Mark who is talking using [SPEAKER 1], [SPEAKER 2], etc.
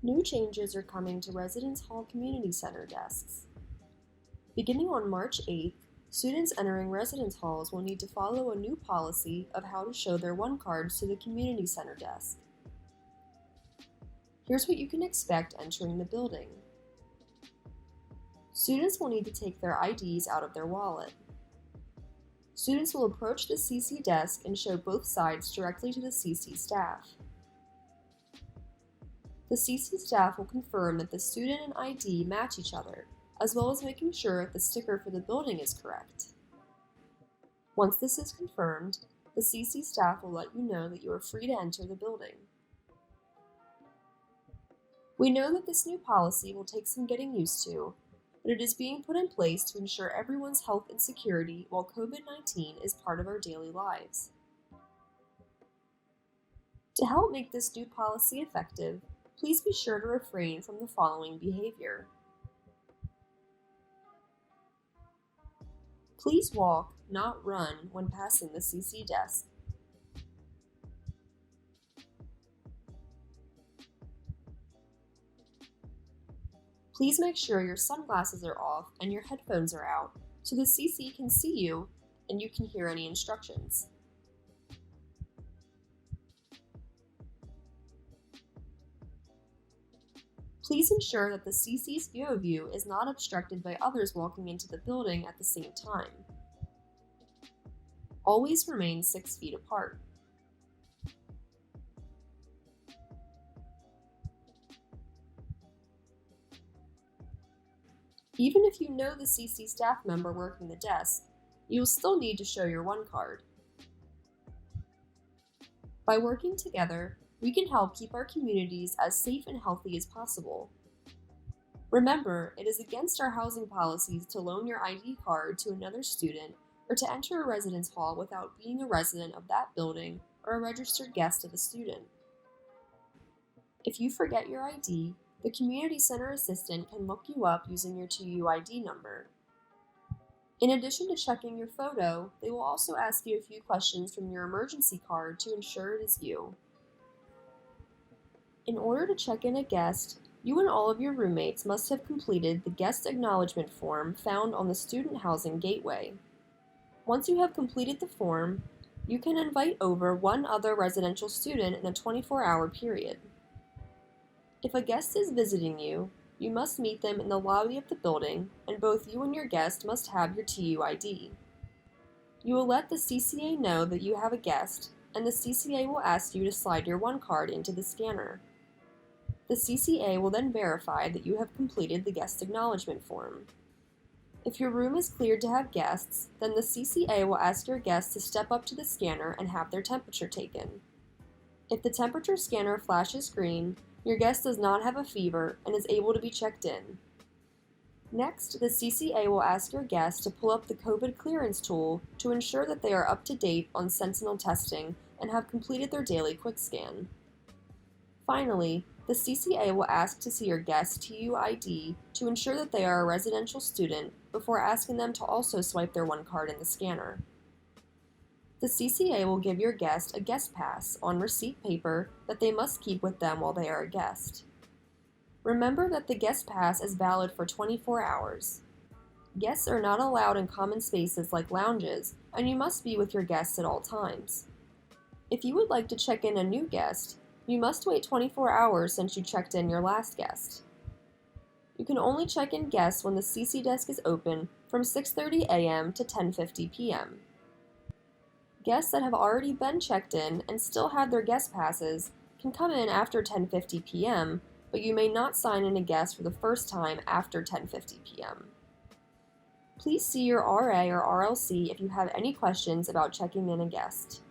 [SPEAKER 1] New changes are coming to Residence Hall Community Center desks. Beginning on March 8th, students entering residence halls will need to follow a new policy of how to show their one cards to the Community Center desk. Here's what you can expect entering the building. Students will need to take their IDs out of their wallet. Students will approach the CC desk and show both sides directly to the CC staff. The CC staff will confirm that the student and ID match each other, as well as making sure that the sticker for the building is correct. Once this is confirmed, the CC staff will let you know that you are free to enter the building. We know that this new policy will take some getting used to, but it is being put in place to ensure everyone's health and security while COVID-19 is part of our daily lives. To help make this new policy effective, please be sure to refrain from the following behavior. Please walk, not run, when passing the CC desk. Please make sure your sunglasses are off and your headphones are out so the CC can see you and you can hear any instructions. Please ensure that the CC's view of you is not obstructed by others walking into the building at the same time. Always remain 6 feet apart. Even if you know the CC staff member working the desk, you will still need to show your one card. By working together, we can help keep our communities as safe and healthy as possible. Remember, it is against our housing policies to loan your ID card to another student or to enter a residence hall without being a resident of that building or a registered guest of a student. If you forget your ID, the Community Center assistant can look you up using your 2U ID number. In addition to checking your photo, they will also ask you a few questions from your emergency card to ensure it is you. In order to check in a guest, you and all of your roommates must have completed the Guest Acknowledgement Form found on the Student Housing Gateway. Once you have completed the form, you can invite over one other residential student in a 24-hour period. If a guest is visiting you, you must meet them in the lobby of the building, and both you and your guest must have your 2U ID. You will let the CCA know that you have a guest, and the CCA will ask you to slide your one card into the scanner. The CCA will then verify that you have completed the Guest Acknowledgement Form. If your room is cleared to have guests, then the CCA will ask your guests to step up to the scanner and have their temperature taken. If the temperature scanner flashes green, your guest does not have a fever and is able to be checked in. Next, the CCA will ask your guest to pull up the COVID clearance tool to ensure that they are up to date on Sentinel testing and have completed their daily quick scan. Finally, the CCA will ask to see your guest's 2U ID to ensure that they are a residential student before asking them to also swipe their one card in the scanner. The CCA will give your guest a guest pass on receipt paper that they must keep with them while they are a guest. Remember that the guest pass is valid for 24 hours. Guests are not allowed in common spaces like lounges, and you must be with your guests at all times. If you would like to check in a new guest, you must wait 24 hours since you checked in your last guest. You can only check in guests when the CC desk is open from 6:30 a.m. to 10:50 p.m. Guests that have already been checked in and still have their guest passes can come in after 10:50 p.m., but you may not sign in a guest for the first time after 10:50 p.m. Please see your RA or RLC if you have any questions about checking in a guest.